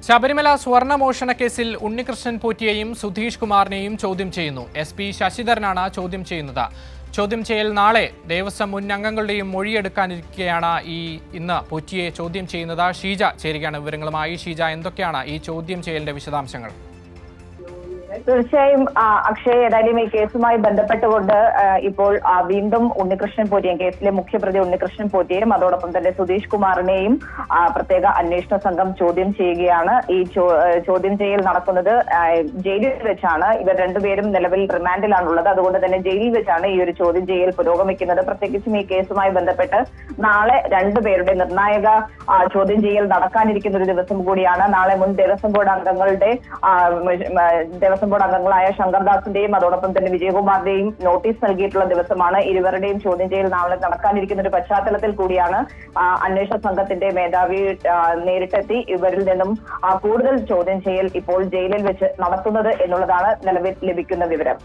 ശബരിമല സ്വർണ്ണമോഷണ കേസിൽ ഉണ്ണികൃഷ്ണൻ പോറ്റിയെയും സുധീഷ് കുമാറിനെയും ചോദ്യം ചെയ്യുന്നു. SP ശശിധരനാണ് ചോദ്യം ചെയ്യുന്നത്. ചോദ്യം ചെയ്യൽ നാളെ. ദേവസ്വം മുൻ അംഗങ്ങളുടെയും മൊഴിയെടുക്കാനിരിക്കെയാണ് ഇന്ന് പോറ്റിയെ ചോദ്യം ചെയ്യുന്നത്. ഷീജ ചേരുകയാണ് വിവരങ്ങളുമായി. ഷീജ, എന്തൊക്കെയാണ് ഈ ചോദ്യം ചെയ്യലിന്റെ വിശദാംശങ്ങൾ? തീർച്ചയായും അക്ഷയ്, ഏതായാലും ഈ കേസുമായി ബന്ധപ്പെട്ടുകൊണ്ട് ഇപ്പോൾ വീണ്ടും ഉണ്ണികൃഷ്ണൻ പോറ്റിയും, കേസിലെ മുഖ്യപ്രതി ഉണ്ണികൃഷ്ണൻ പോറ്റിയെയും അതോടൊപ്പം തന്നെ സുധീഷ് കുമാറിനെയും പ്രത്യേക അന്വേഷണ സംഘം ചോദ്യം ചെയ്യുകയാണ്. ഈ ചോദ്യം ചെയ്യൽ നടക്കുന്നത് ജയിലിൽ വെച്ചാണ്. ഇവർ രണ്ടുപേരും നിലവിൽ റിമാൻഡിലാണുള്ളത്. അതുകൊണ്ട് തന്നെ ജയിലിൽ വെച്ചാണ് ഈ ഒരു ചോദ്യം ചെയ്യൽ പുരോഗമിക്കുന്നത്. പ്രത്യേകിച്ചും ഈ കേസുമായി ബന്ധപ്പെട്ട് നാളെ രണ്ടുപേരുടെ നിർണായക ചോദ്യം ചെയ്യൽ നടക്കാനിരിക്കുന്ന ഒരു ദിവസം കൂടിയാണ്. നാളെ മുൻ ദേവസ്വം ബോർഡ് അംഗങ്ങളുടെ ദേവസ്വം ബോർഡ് അംഗങ്ങളായ ശങ്കർദാസിന്റെയും അതോടൊപ്പം തന്നെ വിജയകുമാറിന്റെയും നോട്ടീസ് നൽകിയിട്ടുള്ള ദിവസമാണ്. ഇരുവരുടെയും ചോദ്യം ചെയ്യൽ നാളെ നടക്കാനിരിക്കുന്ന ഒരു പശ്ചാത്തലത്തിൽ കൂടിയാണ് അന്വേഷണ സംഘത്തിന്റെ മേധാവി നേരിട്ടെത്തി ഇവരിൽ നിന്നും കൂടുതൽ ചോദ്യം ചെയ്യൽ ഇപ്പോൾ ജയിലിൽ വെച്ച് നടത്തുന്നത് എന്നുള്ളതാണ് നിലവിൽ ലഭിക്കുന്ന വിവരം.